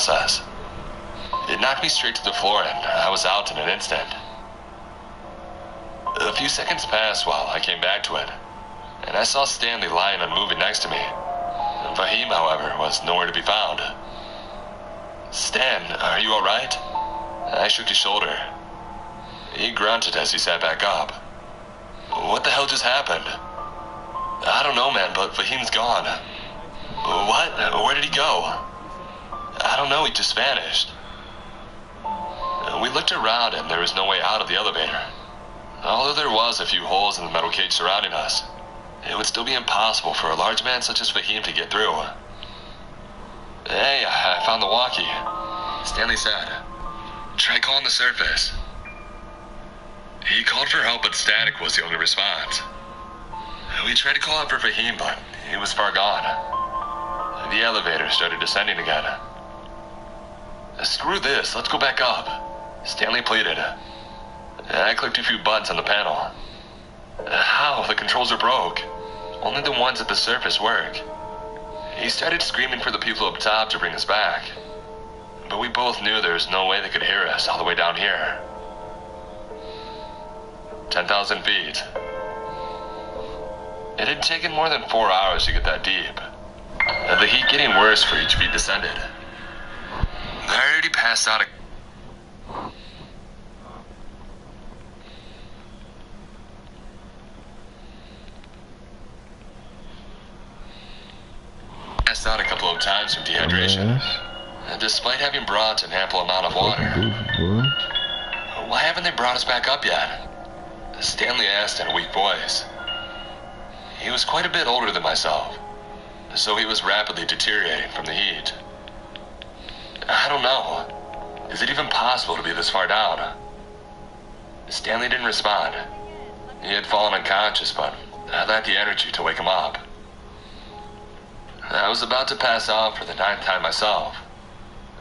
process. It knocked me straight to the floor and I was out in an instant. A few seconds passed while I came back to it, and I saw Stanley lying unmoving next to me. Fahim, however, was nowhere to be found. "Stan, are you alright?" I shook his shoulder. He grunted as he sat back up. "What the hell just happened?" "I don't know, man, but Fahim's gone." "What? Where did he go?" "I don't know, he just vanished." We looked around and there was no way out of the elevator. Although there was a few holes in the metal cage surrounding us, it would still be impossible for a large man such as Fahim to get through. "Hey, I found the walkie," Stanley said. "Try calling the surface." He called for help, but static was the only response. We tried to call out for Fahim, but he was far gone. The elevator started descending again. "Screw this, let's go back up," Stanley pleaded. I clicked a few buttons on the panel. How? The controls are broke. Only the ones at the surface work. He started screaming for the people up top to bring us back. But we both knew there was no way they could hear us all the way down here. 10,000 feet. It had taken more than 4 hours to get that deep. The heat getting worse for each feet descended. I already passed out a couple of times from dehydration, despite having brought an ample amount of water. "Why haven't they brought us back up yet?" Stanley asked in a weak voice. He was quite a bit older than myself, so he was rapidly deteriorating from the heat. "I don't know. Is it even possible to be this far down?" Stanley didn't respond. He had fallen unconscious, but I lacked the energy to wake him up. I was about to pass out for the 9th time myself.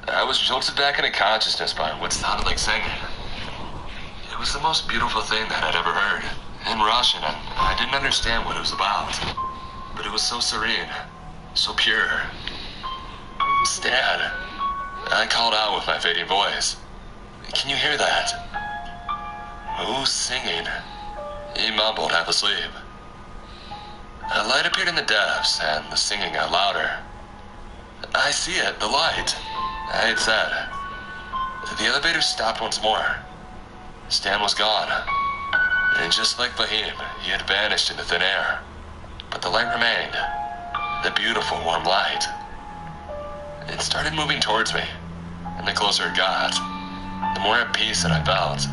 I was jolted back into consciousness by what sounded like singing. It was the most beautiful thing that I'd ever heard, in Russian, and I didn't understand what it was about. But it was so serene, so pure. "Stan," I called out with my fading voice. "Can you hear that?" "Who's singing?" He mumbled, half asleep. A light appeared in the depths, and the singing got louder. "I see it, the light," I had said. The elevator stopped once more. Stan was gone. And just like Fahim, he had vanished into thin air. But the light remained. The beautiful, warm light. It started moving towards me, and the closer it got, the more at peace that I felt.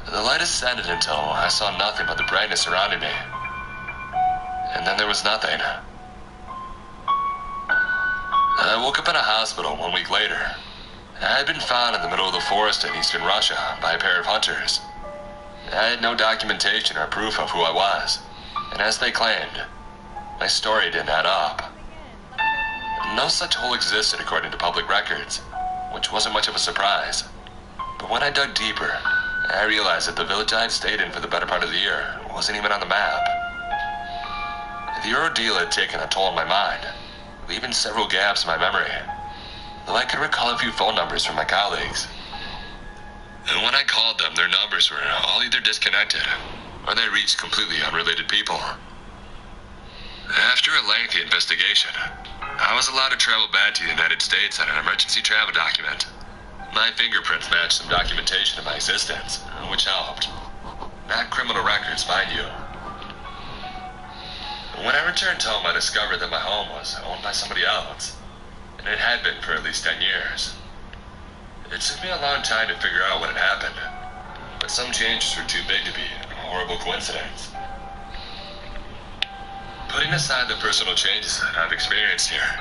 The light ascended until I saw nothing but the brightness surrounding me. And then there was nothing. I woke up in a hospital 1 week later. I had been found in the middle of the forest in eastern Russia by a pair of hunters. I had no documentation or proof of who I was, and as they claimed, my story didn't add up. No such hole existed according to public records, which wasn't much of a surprise. But when I dug deeper, I realized that the village I had stayed in for the better part of the year wasn't even on the map. The ordeal had taken a toll on my mind, leaving several gaps in my memory, though I could recall a few phone numbers from my colleagues. And when I called them, their numbers were all either disconnected, or they reached completely unrelated people. After a lengthy investigation, I was allowed to travel back to the United States on an emergency travel document. My fingerprints matched some documentation of my existence, which helped. Not criminal records, mind you. When I returned home, I discovered that my home was owned by somebody else, and it had been for at least 10 years. It took me a long time to figure out what had happened, but some changes were too big to be a horrible coincidence. Putting aside the personal changes that I've experienced here,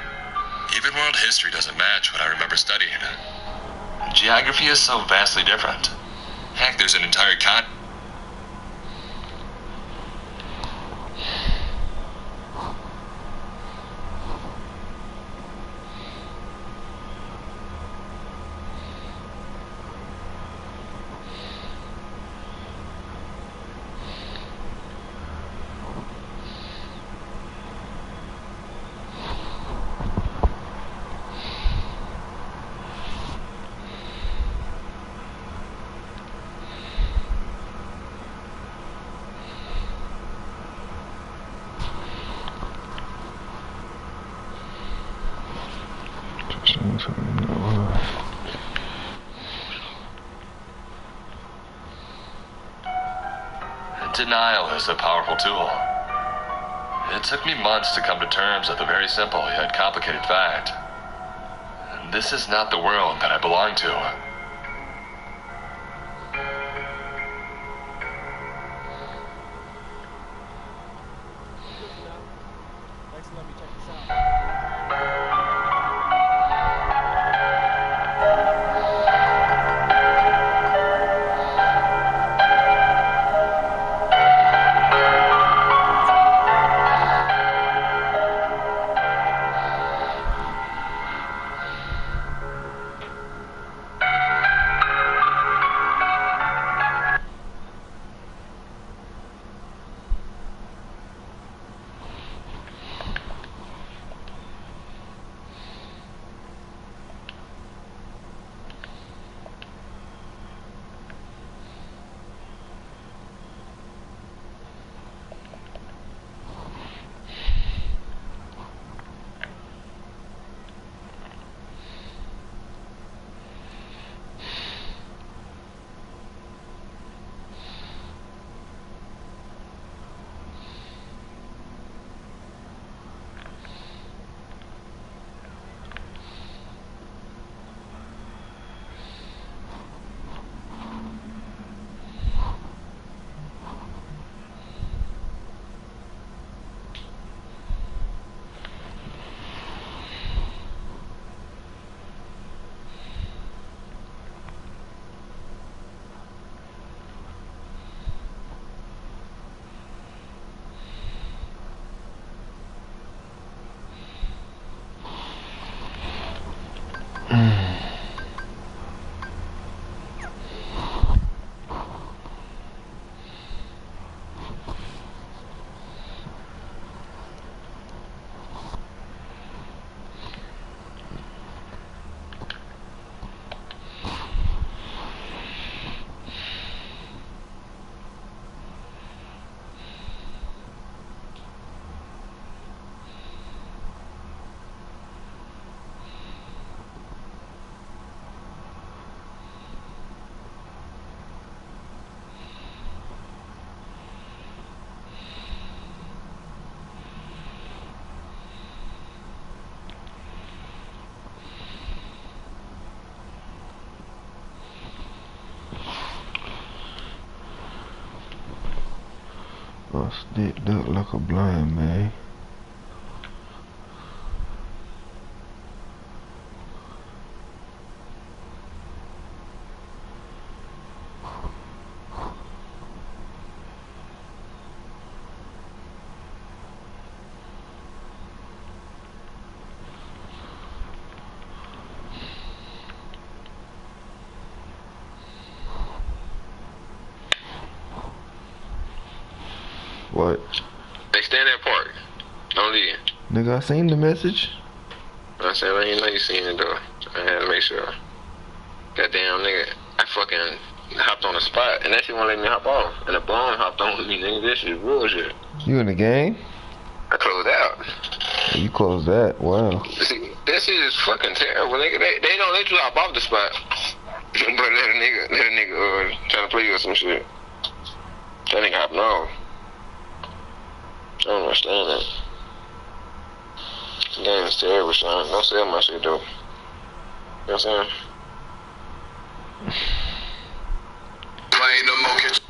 even world history doesn't match what I remember studying. Geography is so vastly different. Heck, there's an entire continent. Denial is a powerful tool. It took me months to come to terms with a very simple yet complicated fact. This is not the world that I belong to. Sticked up like a blind man. What? They stand at park. Don't leave. Nigga, I seen the message. I said, I didn't know you seen it though. I had to make sure. Goddamn nigga, I fucking hopped on the spot and that shit won't let me hop off. And the bomb hopped on with me, nigga. This shit bullshit. You in the game? I closed out. You closed that? Wow. See, that shit is fucking terrible, nigga. They don't let you hop off the spot. But let a nigga try to play you or some shit. That nigga hopping off. I don't understand that. This game is terrible, Sean. Don't sell my shit, though. You know what I'm saying? Ain't no more kitchen.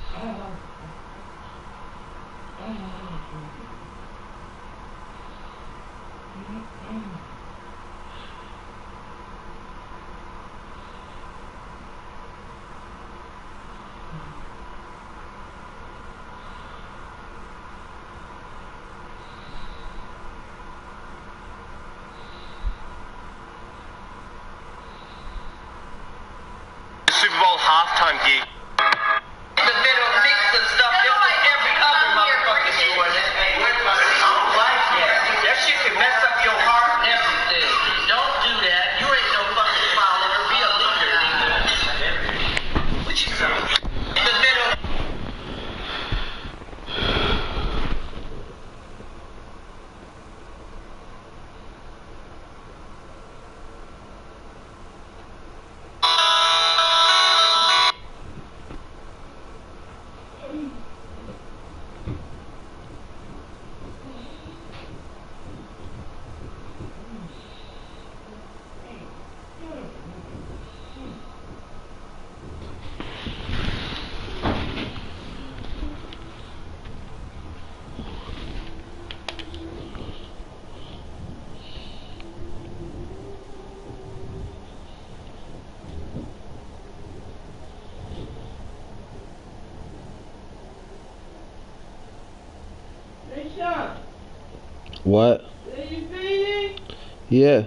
Super Bowl halftime gig. The middle mix and stuff. That's what every other motherfucker's doing. I don't like that. That shit can mess up your heart and everything. Don't do that. You ain't no fucking follower. Be a leader, nigga. What you saying? The middle. What? Are you feeding? Yeah.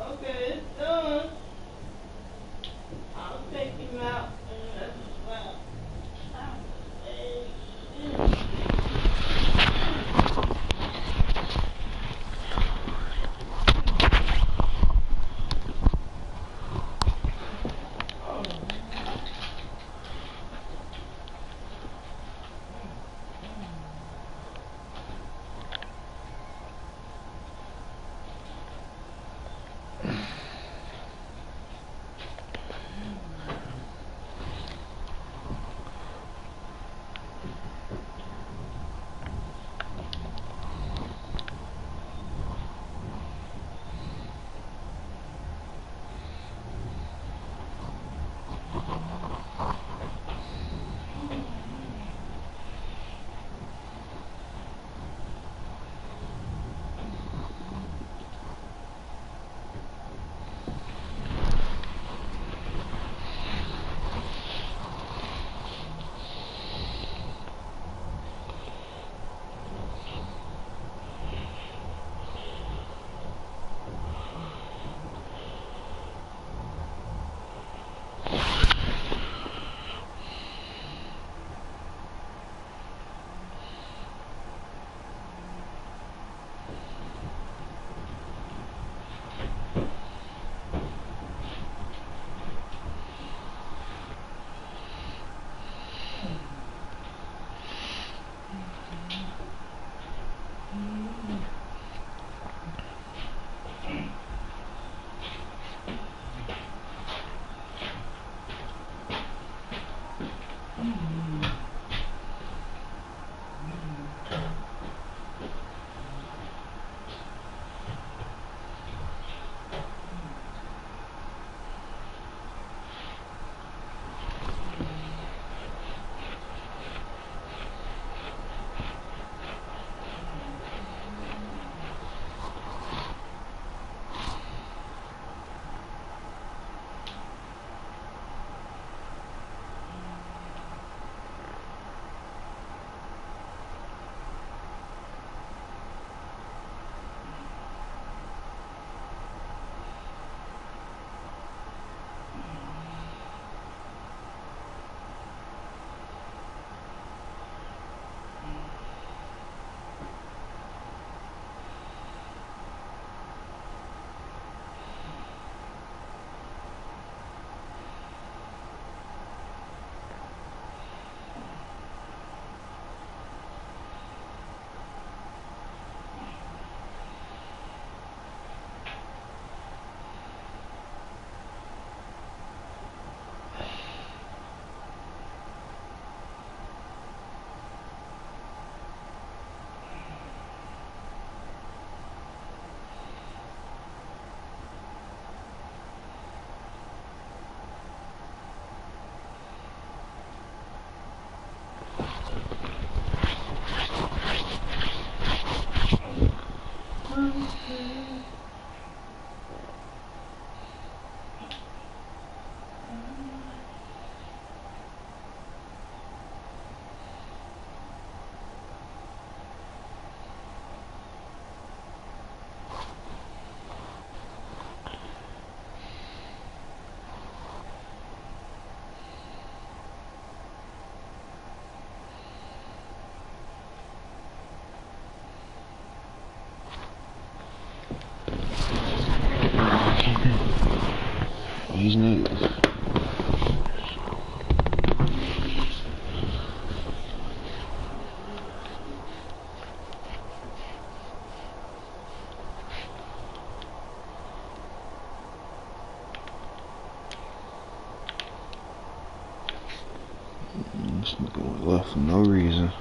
Okay, it's done. I'll take him out and that's well. These niggas. This nigga went left for no reason.